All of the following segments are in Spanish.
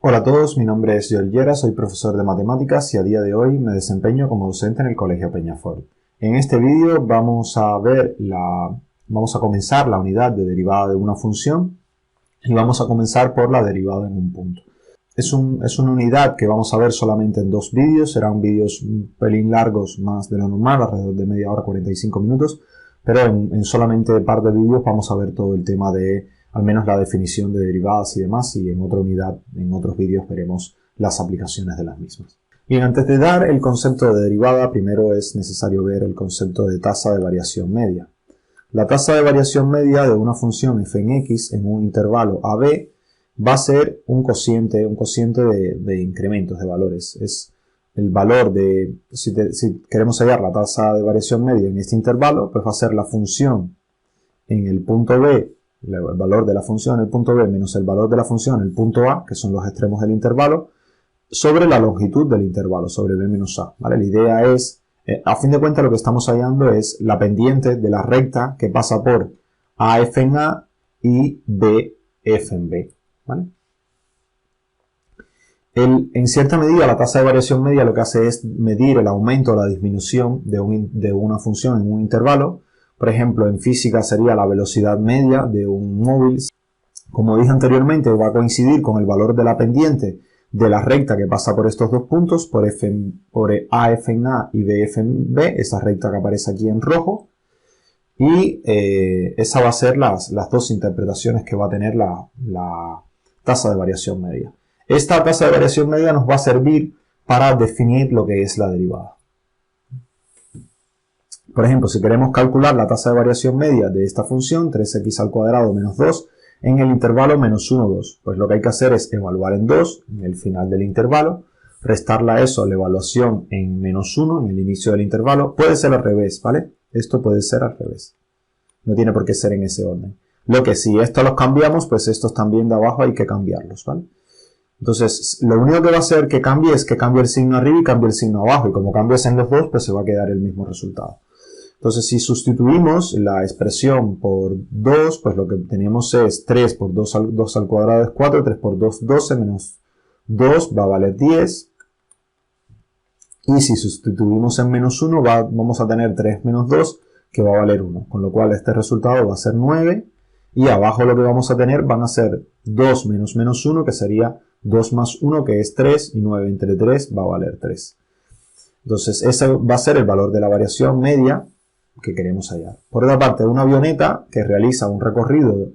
Hola a todos, mi nombre es Joel Llera, soy profesor de matemáticas y a día de hoy me desempeño como docente en el Colegio Peñafort. En este vídeo vamos a comenzar la unidad de derivada de una función y vamos a comenzar por la derivada en un punto. Es una unidad que vamos a ver solamente en dos vídeos, serán vídeos un pelín largos más de lo normal, alrededor de media hora, 45 minutos, pero en solamente un par de vídeos vamos a ver todo el tema de al menos la definición de derivadas y demás, y en otra unidad, en otros vídeos veremos las aplicaciones de las mismas. Bien, antes de dar el concepto de derivada, primero es necesario ver el concepto de tasa de variación media. La tasa de variación media de una función f en x en un intervalo AB va a ser un cociente de incrementos de valores. Es el valor de, si queremos hallar la tasa de variación media en este intervalo, pues va a ser la función en el punto B, el valor de la función en el punto B menos el valor de la función en el punto A, que son los extremos del intervalo, sobre la longitud del intervalo, sobre B menos A. ¿Vale? La idea es, a fin de cuentas lo que estamos hallando es la pendiente de la recta que pasa por AF en A y BF en B. ¿Vale? En cierta medida la tasa de variación media lo que hace es medir el aumento o la disminución de una función en un intervalo. Por ejemplo, en física sería la velocidad media de un móvil. Como dije anteriormente, va a coincidir con el valor de la pendiente de la recta que pasa por estos dos puntos, por AF en A y BF en B, esa recta que aparece aquí en rojo. Y esa va a ser las dos interpretaciones que va a tener la tasa de variación media. Esta tasa de variación media nos va a servir para definir lo que es la derivada. Por ejemplo, si queremos calcular la tasa de variación media de esta función, 3x al cuadrado menos 2, en el intervalo menos 1, 2, pues lo que hay que hacer es evaluar en 2, en el final del intervalo, restarle a eso la evaluación en menos 1, en el inicio del intervalo. Puede ser al revés, ¿vale? Esto puede ser al revés. No tiene por qué ser en ese orden. Lo que si estos los cambiamos, pues estos también de abajo hay que cambiarlos, ¿vale? Entonces, lo único que va a hacer que cambie es que cambie el signo arriba y cambie el signo abajo. Y como cambias en los dos, pues se va a quedar el mismo resultado. Entonces, si sustituimos la expresión por 2, pues lo que tenemos es 3 por 2 al cuadrado es 4, 3 por 2, 12, menos 2 va a valer 10. Y si sustituimos en menos 1, vamos a tener 3 menos 2, que va a valer 1. Con lo cual, este resultado va a ser 9. Y abajo lo que vamos a tener van a ser 2 menos menos 1, que sería 2 más 1, que es 3. Y 9 entre 3 va a valer 3. Entonces, ese va a ser el valor de la variación media que queremos hallar. Por otra parte, una avioneta que realiza un recorrido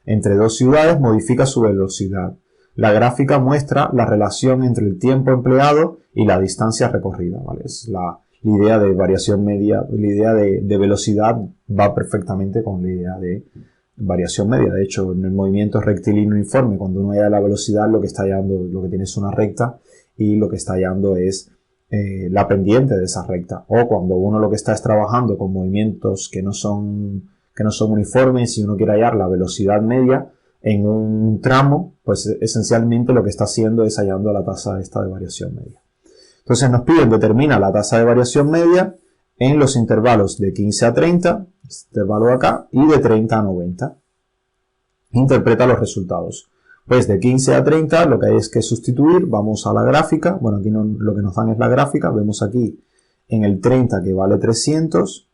entre dos ciudades modifica su velocidad. La gráfica muestra la relación entre el tiempo empleado y la distancia recorrida, ¿vale? Es la idea de variación media, la idea de velocidad va perfectamente con la idea de variación media. De hecho, en el movimiento rectilíneo uniforme, cuando uno halla la velocidad, lo que está hallando, lo que tiene es una recta y lo que está hallando es la pendiente de esa recta. O cuando uno lo que está es trabajando con movimientos que no son uniformes y uno quiere hallar la velocidad media en un tramo, pues esencialmente lo que está haciendo es hallando la tasa esta de variación media. Entonces nos piden determina la tasa de variación media en los intervalos de 15 a 30, este intervalo de acá, y de 30 a 90. Interpreta los resultados. Pues de 15 a 30 lo que hay es que sustituir, vamos a la gráfica, bueno aquí lo que nos dan es la gráfica, vemos aquí en el 30 que vale 300,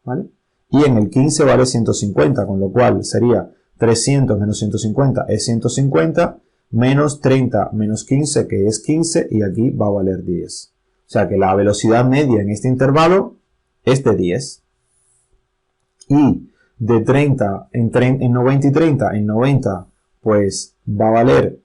¿vale? Y en el 15 vale 150, con lo cual sería 300 menos 150 es 150, menos 30 menos 15 que es 15 y aquí va a valer 10. O sea que la velocidad media en este intervalo es de 10. Y de 30 en 90 y 30 en 90 pues va a valer,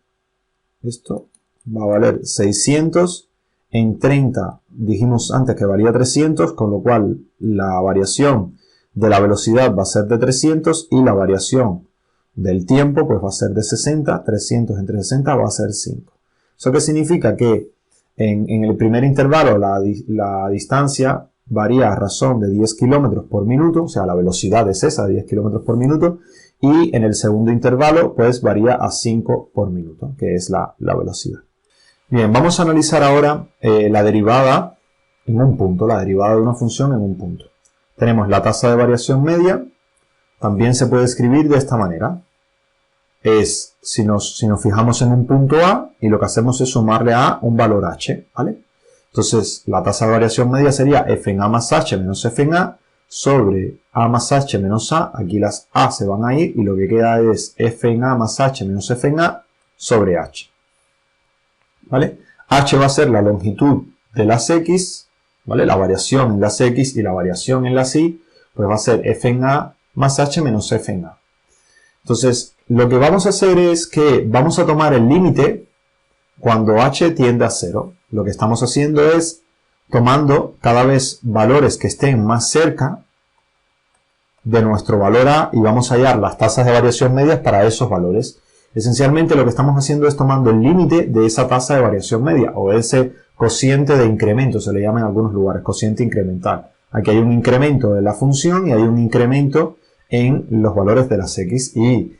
esto va a valer 600, en 30 dijimos antes que valía 300, con lo cual la variación de la velocidad va a ser de 300 y la variación del tiempo pues va a ser de 60, 300 entre 60 va a ser 5. ¿Eso qué significa? Que en el primer intervalo la distancia varía a razón de 10 km por minuto, o sea la velocidad es esa, de 10 km por minuto, y en el segundo intervalo pues varía a 5 por minuto, que es la velocidad. Bien, vamos a analizar ahora la derivada en un punto, la derivada de una función en un punto. Tenemos la tasa de variación media, también se puede escribir de esta manera. es, si nos fijamos en un punto A, y lo que hacemos es sumarle a un valor h, ¿vale? Entonces, la tasa de variación media sería f en a más h menos f en a sobre a más h menos a. Aquí las a se van a ir y lo que queda es f en a más h menos f en a sobre h. ¿Vale? H va a ser la longitud de las x, ¿vale? La variación en las x y la variación en las y, pues va a ser f en a más h menos f en a. Entonces, lo que vamos a hacer es que vamos a tomar el límite cuando h tiende a 0. Lo que estamos haciendo es tomando cada vez valores que estén más cerca de nuestro valor a y vamos a hallar las tasas de variación medias para esos valores. Esencialmente lo que estamos haciendo es tomando el límite de esa tasa de variación media o ese cociente de incremento, se le llama en algunos lugares, cociente incremental. Aquí hay un incremento de la función y hay un incremento en los valores de las x y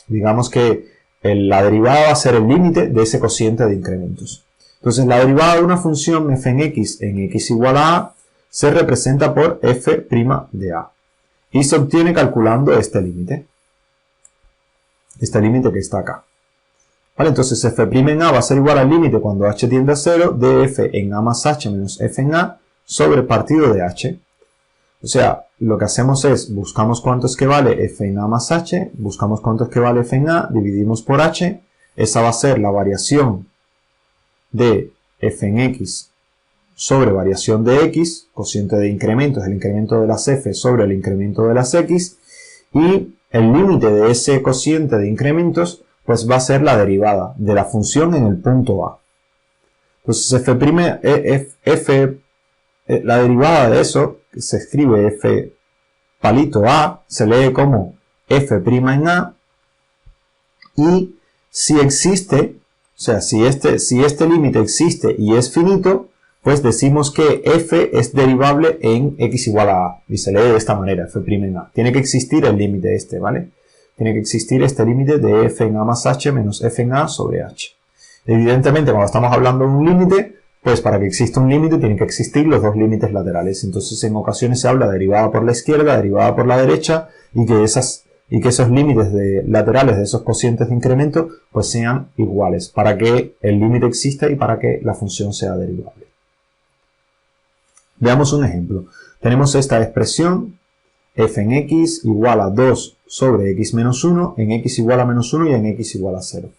digamos que la derivada va a ser el límite de ese cociente de incrementos. Entonces la derivada de una función f en x igual a se representa por f' de a y se obtiene calculando este límite que está acá. ¿Vale? Entonces f' en a va a ser igual al límite cuando h tiende a 0 de f en a más h menos f en a sobre partido de h. O sea, lo que hacemos es buscamos cuánto es que vale f en a más h, buscamos cuánto es que vale f en a, dividimos por h, esa va a ser la variación de f en x sobre variación de x, cociente de incremento es el incremento de las f sobre el incremento de las x, y el límite de ese cociente de incrementos pues va a ser la derivada de la función en el punto A. Entonces la derivada de eso, que se escribe f palito a, se lee como f' en a, y si existe, o sea, si este límite existe y es finito, pues decimos que f es derivable en x igual a a, y se lee de esta manera, f' en a. Tiene que existir el límite este, ¿vale? Tiene que existir este límite de f en a más h menos f en a sobre h. Evidentemente, cuando estamos hablando de un límite, pues para que exista un límite tienen que existir los dos límites laterales. Entonces en ocasiones se habla de derivada por la izquierda, derivada por la derecha, y que esos límites laterales de esos cocientes de incremento pues sean iguales, para que el límite exista y para que la función sea derivable. Veamos un ejemplo. Tenemos esta expresión, f en x igual a 2 sobre x menos 1, en x igual a menos 1 y en x igual a 0.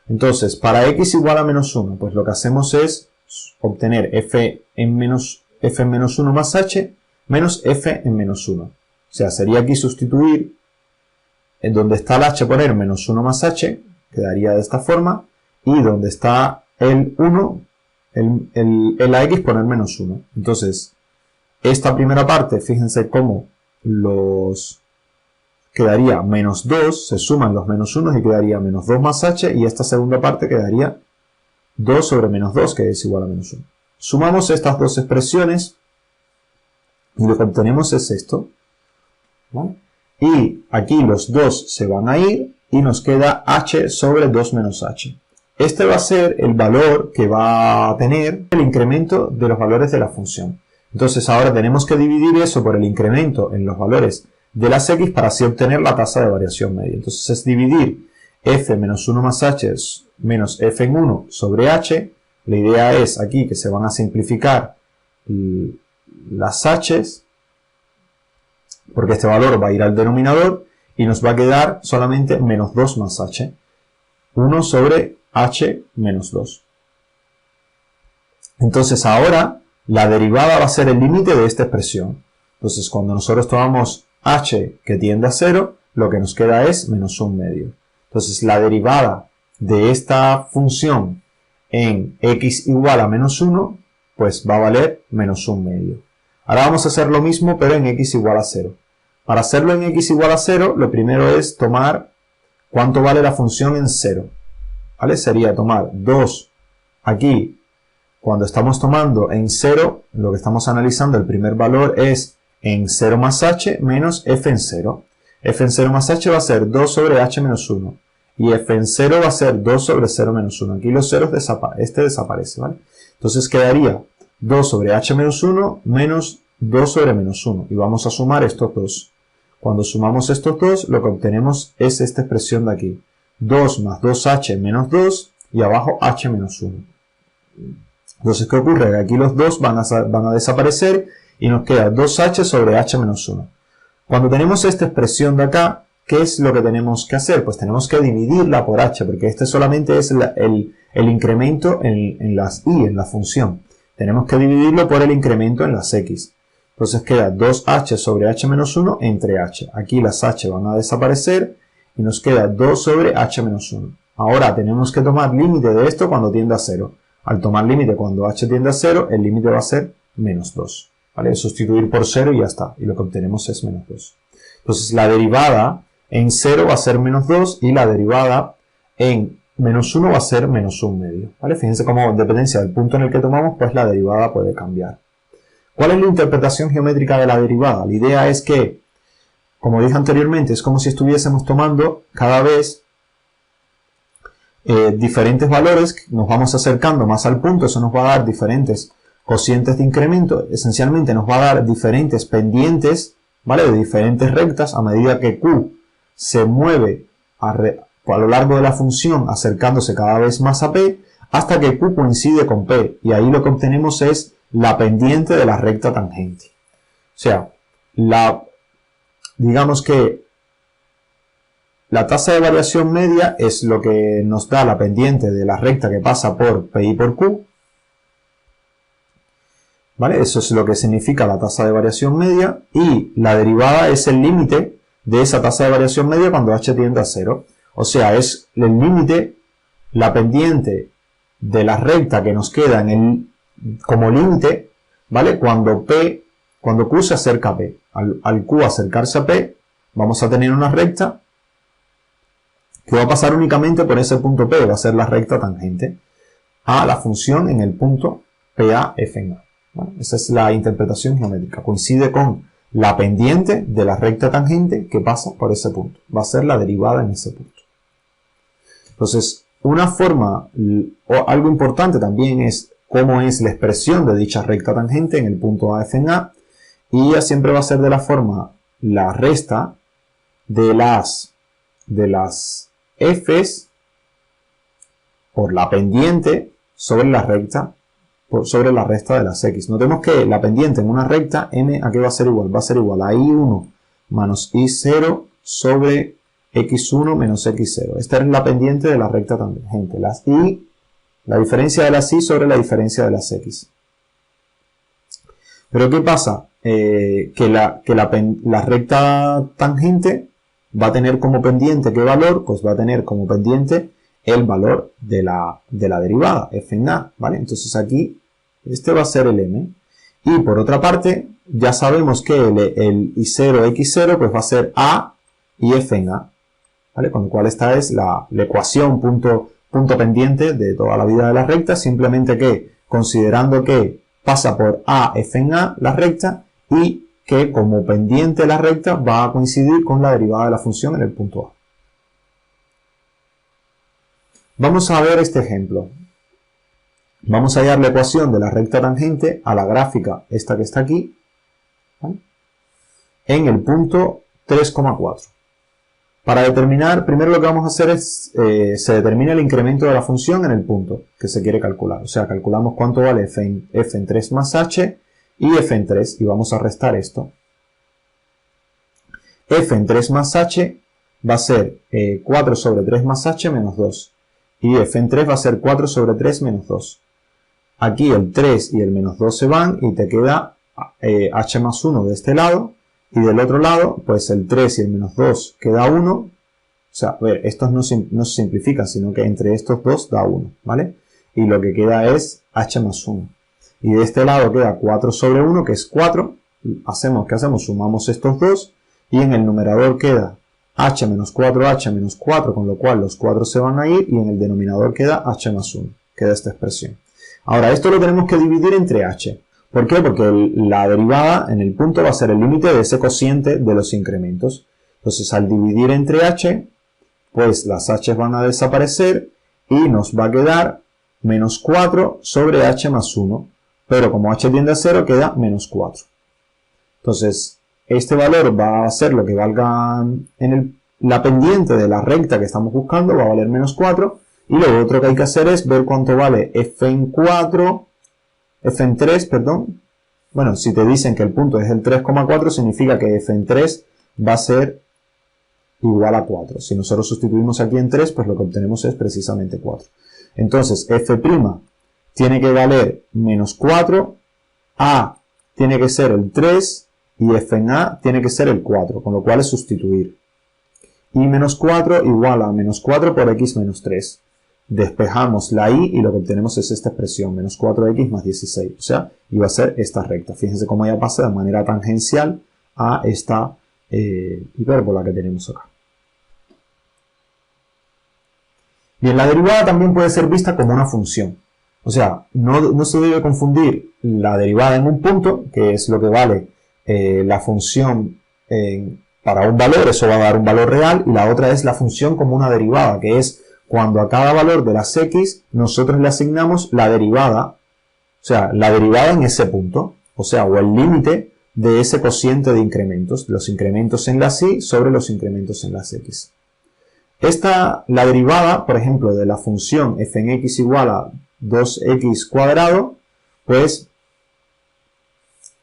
Entonces, para x igual a menos 1, pues lo que hacemos es obtener f en menos 1 más h menos f en menos 1. O sea, sería aquí sustituir en donde está el h poner menos 1 más h, quedaría de esta forma, y donde está el 1, la x poner menos 1. Entonces, esta primera parte, fíjense cómo quedaría menos 2, se suman los menos 1 y quedaría menos 2 más h, y esta segunda parte quedaría 2 sobre menos 2, que es igual a menos 1. Sumamos estas dos expresiones y lo que obtenemos es esto, ¿vale? Y aquí los 2 se van a ir y nos queda h sobre 2 menos h. Este va a ser el valor que va a tener el incremento de los valores de la función. Entonces ahora tenemos que dividir eso por el incremento en los valores de las x para así obtener la tasa de variación media. Entonces es dividir f menos 1 más h menos f en 1 sobre h. La idea es aquí que se van a simplificar las h's, porque este valor va a ir al denominador y nos va a quedar solamente menos 2 más h. 1 sobre h menos 2. Entonces ahora la derivada va a ser el límite de esta expresión. Entonces cuando nosotros tomamos h que tiende a 0, lo que nos queda es menos 1 medio. Entonces la derivada de esta función en x igual a menos 1, pues va a valer menos 1 medio. Ahora vamos a hacer lo mismo, pero en x igual a 0. Para hacerlo en x igual a 0, lo primero es tomar cuánto vale la función en 0. ¿Vale? Sería tomar 2 aquí. Cuando estamos tomando en 0, lo que estamos analizando, el primer valor es en 0 más h menos f en 0. F en 0 más h va a ser 2 sobre h menos 1. Y f en 0 va a ser 2 sobre 0 menos 1. Aquí los ceros desaparece, ¿vale? Entonces quedaría 2 sobre h menos 1 menos 2 sobre menos 1. Y vamos a sumar estos dos. Cuando sumamos estos dos, lo que obtenemos es esta expresión de aquí. 2 más 2h menos 2 y abajo h menos 1. Entonces, ¿qué ocurre? Que aquí los dos van a desaparecer y nos queda 2h sobre h menos 1. Cuando tenemos esta expresión de acá, ¿qué es lo que tenemos que hacer? Pues tenemos que dividirla por h, porque este solamente es el incremento en las y, en la función. Tenemos que dividirlo por el incremento en las x. Entonces queda 2h sobre h menos 1 entre h. Aquí las h van a desaparecer y nos queda 2 sobre h menos 1. Ahora tenemos que tomar límite de esto cuando tiende a 0. Al tomar límite cuando h tiende a 0, el límite va a ser menos 2. ¿Vale? Sustituir por 0 y ya está. Y lo que obtenemos es menos 2. Entonces la derivada en 0 va a ser menos 2 y la derivada en menos 1 va a ser menos 1 medio. ¿Vale? Fíjense cómo, dependencia del punto en el que tomamos, pues la derivada puede cambiar. ¿Cuál es la interpretación geométrica de la derivada? La idea es que, como dije anteriormente, es como si estuviésemos tomando cada vez diferentes valores, nos vamos acercando más al punto, eso nos va a dar diferentes cocientes de incremento, esencialmente nos va a dar diferentes pendientes, ¿vale? De diferentes rectas a medida que Q se mueve a lo largo de la función acercándose cada vez más a P, hasta que Q coincide con P, y ahí lo que obtenemos es la pendiente de la recta tangente. O sea, digamos que la tasa de variación media es lo que nos da la pendiente de la recta que pasa por Pi por Q. ¿Vale? Eso es lo que significa la tasa de variación media. Y la derivada es el límite de esa tasa de variación media cuando h tiende a 0. O sea, es el límite, la pendiente de la recta que nos queda como límite, ¿vale? Cuando Q se acerca a P. Al Q acercarse a P, vamos a tener una recta que va a pasar únicamente por ese punto P, va a ser la recta tangente a la función en el punto PA f en A. ¿Vale? Esa es la interpretación geométrica. Coincide con la pendiente de la recta tangente que pasa por ese punto. Va a ser la derivada en ese punto. Entonces, una forma, o algo importante también es cómo es la expresión de dicha recta tangente en el punto A f en A. Y ella siempre va a ser de la forma la resta de las f's por la pendiente sobre la recta sobre la resta de las x. Notemos que la pendiente en una recta, m, ¿a qué va a ser igual? Va a ser igual a i1 menos i0 sobre x1 menos x0. Esta es la pendiente de la recta tangente. Las i, la diferencia de las i sobre la diferencia de las x. Pero ¿qué pasa? Que la recta tangente va a tener como pendiente, ¿qué valor? Pues va a tener como pendiente el valor de la derivada, f en a, ¿vale? Entonces aquí, este va a ser el m. Y por otra parte, ya sabemos que el i0, x0, pues va a ser a y f en a, ¿vale? Con lo cual esta es la ecuación punto pendiente de toda la vida de la recta, simplemente que, considerando que pasa por a, f en a, la recta, y que como pendiente de la recta va a coincidir con la derivada de la función en el punto A. Vamos a ver este ejemplo. Vamos a hallar la ecuación de la recta tangente a la gráfica, esta que está aquí, ¿vale? En el punto 3,4. Para determinar, primero lo que vamos a hacer es, se determina el incremento de la función en el punto que se quiere calcular. O sea, calculamos cuánto vale f en 3 más h y f en 3, y vamos a restar esto. F en 3 más h va a ser 4 sobre 3 más h menos 2. Y f en 3 va a ser 4 sobre 3 menos 2. Aquí el 3 y el menos 2 se van y te queda h más 1 de este lado. Y del otro lado, pues el 3 y el menos 2 queda 1. O sea, a ver, estos no se simplifican, sino que entre estos dos da 1, ¿vale? Y lo que queda es h más 1. Y de este lado queda 4 sobre 1, que es 4. ¿Qué hacemos? Sumamos estos dos. Y en el numerador queda h menos 4h menos 4, con lo cual los 4 se van a ir. Y en el denominador queda h más 1. Queda esta expresión. Ahora, esto lo tenemos que dividir entre h. ¿Por qué? Porque la derivada en el punto va a ser el límite de ese cociente de los incrementos. Entonces, al dividir entre h, pues las h van a desaparecer y nos va a quedar menos 4 sobre h más 1. Pero como h tiende a 0, queda menos 4. Entonces, este valor va a ser lo que valga en la pendiente de la recta que estamos buscando, va a valer menos 4. Y lo otro que hay que hacer es ver cuánto vale f en 3, perdón. Bueno, si te dicen que el punto es el 3,4, significa que f en 3 va a ser igual a 4. Si nosotros sustituimos aquí en 3, pues lo que obtenemos es precisamente 4. Entonces, f' tiene que valer menos 4, a tiene que ser el 3 y f en a tiene que ser el 4, con lo cual es sustituir. Y menos 4 igual a menos 4 por x menos 3. Despejamos la y lo que obtenemos es esta expresión, menos 4x más 16. O sea, iba a ser esta recta. Fíjense cómo ya pasa de manera tangencial a esta hipérbola que tenemos acá. Bien, la derivada también puede ser vista como una función. O sea, no se debe confundir la derivada en un punto, que es lo que vale la función para un valor, eso va a dar un valor real, y la otra es la función como una derivada, que es cuando a cada valor de las x nosotros le asignamos la derivada, o sea, la derivada en ese punto, o sea, o el límite de ese cociente de incrementos, los incrementos en las y sobre los incrementos en las x. La derivada, por ejemplo, de la función f en x igual a 2x cuadrado, pues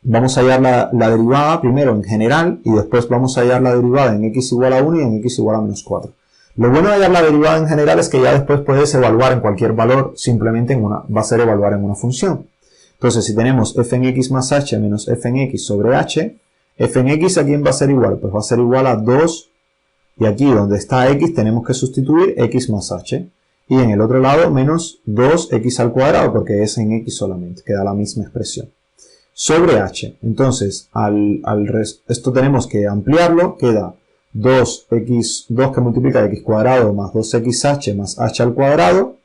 vamos a hallar la derivada primero en general y después vamos a hallar la derivada en x igual a 1 y en x igual a menos 4. Lo bueno de hallar la derivada en general es que ya después puedes evaluar en cualquier valor, simplemente va a ser evaluar en una función. Entonces, si tenemos f en x más h menos f en x sobre h, f en x ¿a quién va a ser igual? Pues va a ser igual a 2, y aquí donde está x tenemos que sustituir x más h. Y en el otro lado menos 2x al cuadrado, porque es en x solamente, queda la misma expresión. Sobre h. Entonces, esto tenemos que ampliarlo, queda 2 que multiplica x cuadrado más 2xh más h al cuadrado,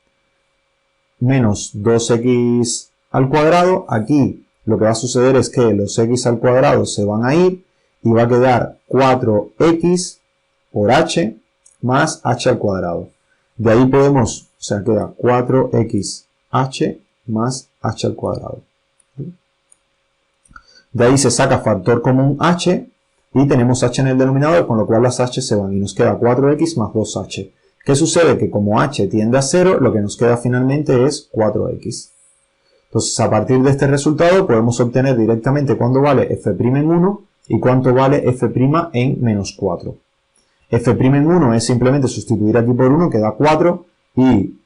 menos 2x al cuadrado. Aquí lo que va a suceder es que los x al cuadrado se van a ir y va a quedar 4x por h más h al cuadrado. De ahí podemos, o sea, queda 4xh más h al cuadrado. De ahí se saca factor común h y tenemos h en el denominador, con lo cual las h se van y nos queda 4x más 2h. ¿Qué sucede? Que como h tiende a 0, lo que nos queda finalmente es 4x. Entonces, a partir de este resultado podemos obtener directamente cuánto vale f' en 1 y cuánto vale f' en menos 4. f' en 1 es simplemente sustituir aquí por 1, que da 4, y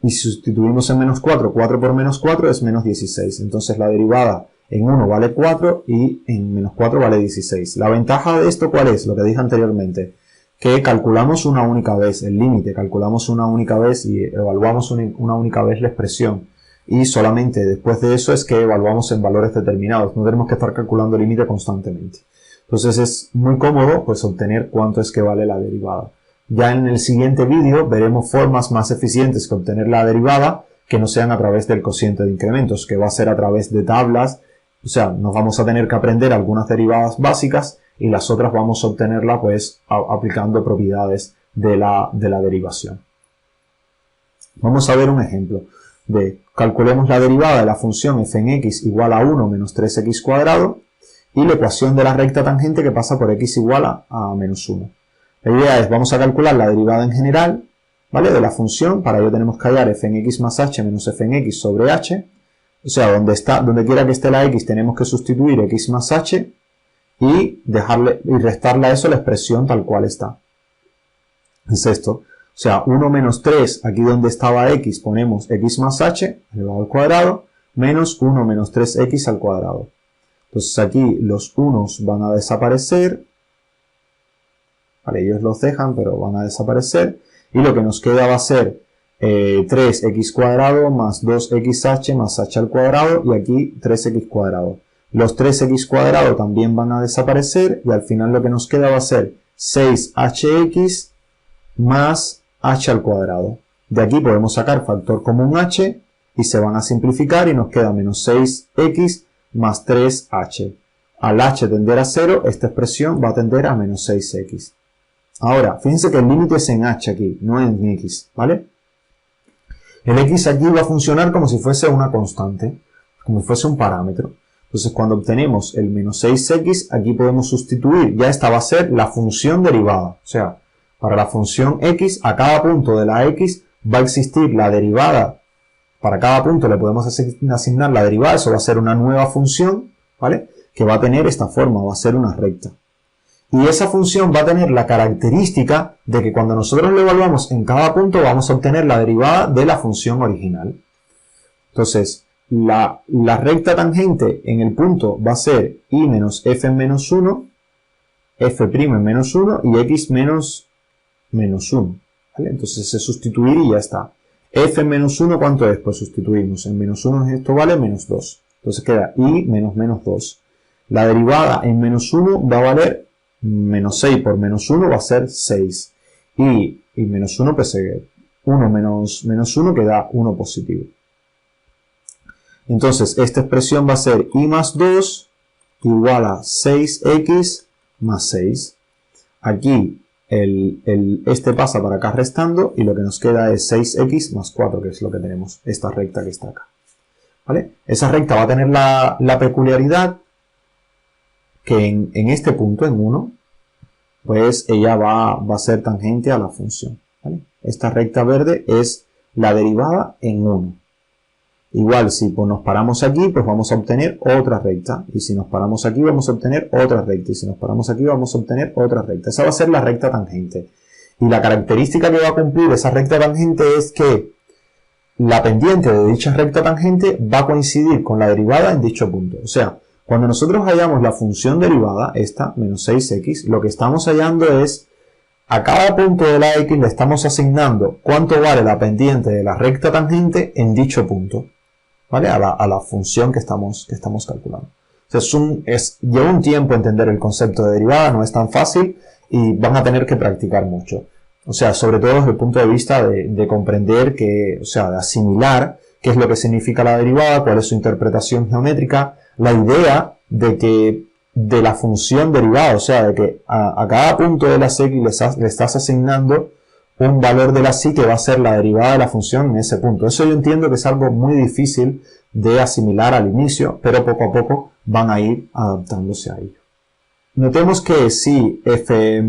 si sustituimos en menos 4, 4 por menos 4 es menos 16. Entonces la derivada en 1 vale 4 y en menos 4 vale 16. La ventaja de esto, ¿cuál es? Lo que dije anteriormente, que calculamos una única vez el límite, calculamos una única vez y evaluamos una única vez la expresión. Y solamente después de eso es que evaluamos en valores determinados. No tenemos que estar calculando el límite constantemente. Entonces es muy cómodo pues obtener cuánto es que vale la derivada. Ya en el siguiente vídeo veremos formas más eficientes que obtener la derivada que no sean a través del cociente de incrementos, que va a ser a través de tablas. O sea, nos vamos a tener que aprender algunas derivadas básicas y las otras vamos a obtenerla pues aplicando propiedades de la derivación. Vamos a ver un ejemplo de calculemos la derivada de la función f en x igual a 1 menos 3x cuadrado y la ecuación de la recta tangente que pasa por x igual a menos 1. La idea es, vamos a calcular la derivada en general, ¿vale? De la función. Para ello tenemos que hallar f en x más h menos f en x sobre h. O sea, donde quiera que esté la x tenemos que sustituir x más h y restarle a eso la expresión tal cual está. Es esto. O sea, 1 menos 3, aquí donde estaba x ponemos x más h elevado al cuadrado, menos 1 menos 3x al cuadrado. Entonces aquí los unos van a desaparecer. Vale, ellos los dejan, pero van a desaparecer. Y lo que nos queda va a ser 3x cuadrado más 2xh más h al cuadrado y aquí 3x cuadrado. Los 3x cuadrado también van a desaparecer y al final lo que nos queda va a ser 6hx más h al cuadrado. De aquí podemos sacar factor común h y se van a simplificar y nos queda menos 6x más 3h. Al h tender a 0, esta expresión va a tender a menos 6x. Ahora, fíjense que el límite es en h aquí, no en x, ¿vale? El x aquí va a funcionar como si fuese una constante, como si fuese un parámetro. Entonces cuando obtenemos el menos 6x, aquí podemos sustituir, ya esta va a ser la función derivada. O sea, para la función x, a cada punto de la x va a existir la derivada. Para cada punto le podemos asignar la derivada, eso va a ser una nueva función, ¿vale? Que va a tener esta forma, va a ser una recta. Y esa función va a tener la característica de que cuando nosotros lo evaluamos en cada punto vamos a obtener la derivada de la función original. Entonces, la recta tangente en el punto va a ser y menos f en menos 1, f' en menos 1 y x menos 1. ¿Vale? Entonces se sustituir y ya está. F en menos 1, ¿cuánto es? Pues sustituimos. En menos 1 esto vale menos 2. Entonces queda y menos 2. La derivada en menos 1 va a valer menos 6 por menos 1 va a ser 6. Y menos 1 pues 1 menos 1 queda 1 positivo. Entonces esta expresión va a ser y más 2 igual a 6x más 6. Aquí este pasa para acá restando y lo que nos queda es 6x más 4, que es lo que tenemos, esta recta que está acá. ¿Vale? Esa recta va a tener la peculiaridad que en este punto, en 1, pues ella va a ser tangente a la función. ¿Vale? Esta recta verde es la derivada en 1. Igual, si pues nos paramos aquí, pues vamos a obtener otra recta. Y si nos paramos aquí, vamos a obtener otra recta. Y si nos paramos aquí, vamos a obtener otra recta. Esa va a ser la recta tangente. Y la característica que va a cumplir esa recta tangente es que la pendiente de dicha recta tangente va a coincidir con la derivada en dicho punto. O sea, cuando nosotros hallamos la función derivada, esta, menos 6x, lo que estamos hallando es a cada punto de la x le estamos asignando cuánto vale la pendiente de la recta tangente en dicho punto. ¿Vale? A la función que estamos calculando. O sea, lleva un tiempo entender el concepto de derivada, no es tan fácil y van a tener que practicar mucho. O sea, sobre todo desde el punto de vista de comprender o sea, de asimilar qué es lo que significa la derivada, cuál es su interpretación geométrica, la idea de la función derivada, o sea, de que a cada punto de la x le estás asignando un valor de la psi que va a ser la derivada de la función en ese punto. Eso yo entiendo que es algo muy difícil de asimilar al inicio, pero poco a poco van a ir adaptándose a ello. Notemos que si f'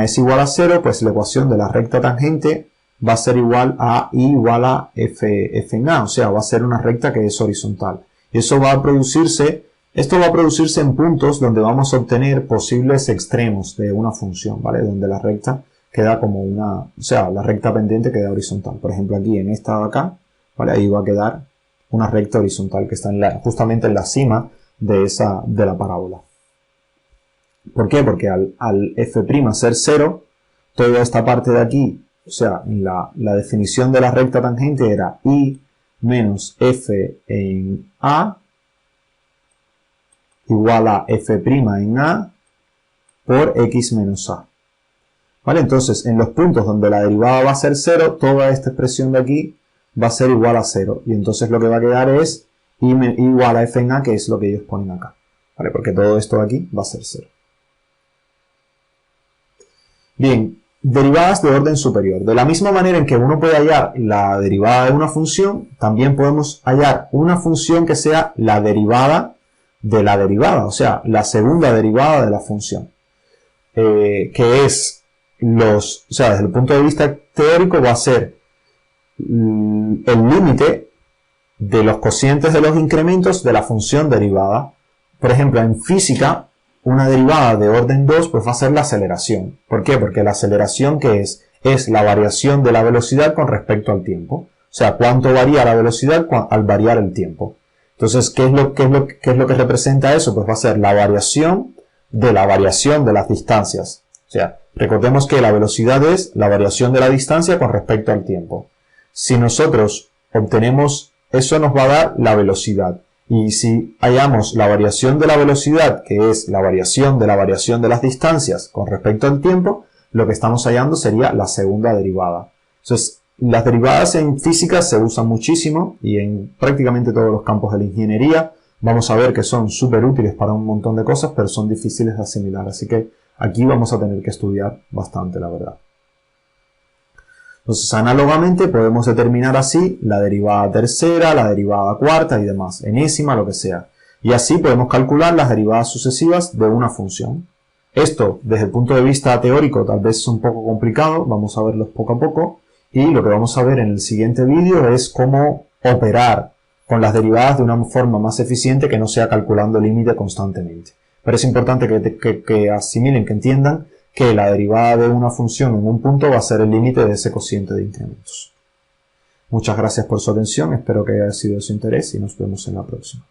es igual a 0, pues la ecuación de la recta tangente va a ser igual a i igual a f en a, o sea, va a ser una recta que es horizontal. Y eso va a producirse, esto va a producirse en puntos donde vamos a obtener posibles extremos de una función, ¿vale? Donde la recta queda como o sea, la recta pendiente queda horizontal. Por ejemplo, aquí en esta de acá, ¿vale? Ahí va a quedar una recta horizontal que está justamente en la cima de la parábola. ¿Por qué? Porque al f' ser 0, toda esta parte de aquí, o sea, la definición de la recta tangente era i menos f en a igual a f' en a por x menos a. ¿Vale? Entonces, en los puntos donde la derivada va a ser 0, toda esta expresión de aquí va a ser igual a 0. Y entonces lo que va a quedar es i igual a f en a, que es lo que ellos ponen acá. ¿Vale? Porque todo esto de aquí va a ser 0. Bien, derivadas de orden superior. De la misma manera en que uno puede hallar la derivada de una función, también podemos hallar una función que sea la derivada de la derivada, o sea, la segunda derivada de la función. Que es o sea, desde el punto de vista teórico va a ser el límite de los cocientes de los incrementos de la función derivada. Por ejemplo, en física, una derivada de orden 2 pues va a ser la aceleración. ¿Por qué? Porque la aceleración, ¿qué es? Es la variación de la velocidad con respecto al tiempo. O sea, cuánto varía la velocidad al variar el tiempo. Entonces, ¿qué es lo que representa eso? Pues va a ser la variación de las distancias. O sea, recordemos que la velocidad es la variación de la distancia con respecto al tiempo. Si nosotros obtenemos, eso nos va a dar la velocidad. Y si hallamos la variación de la velocidad, que es la variación de las distancias con respecto al tiempo, lo que estamos hallando sería la segunda derivada. Entonces, las derivadas en física se usan muchísimo y en prácticamente todos los campos de la ingeniería. Vamos a ver que son súper útiles para un montón de cosas, pero son difíciles de asimilar. Así que aquí vamos a tener que estudiar bastante, la verdad. Entonces, análogamente, podemos determinar así la derivada tercera, la derivada cuarta y demás, enésima, lo que sea. Y así podemos calcular las derivadas sucesivas de una función. Esto, desde el punto de vista teórico, tal vez es un poco complicado, vamos a verlos poco a poco, y lo que vamos a ver en el siguiente vídeo es cómo operar con las derivadas de una forma más eficiente que no sea calculando el límite constantemente. Pero es importante que asimilen, que entiendan que la derivada de una función en un punto va a ser el límite de ese cociente de incrementos. Muchas gracias por su atención, espero que haya sido de su interés y nos vemos en la próxima.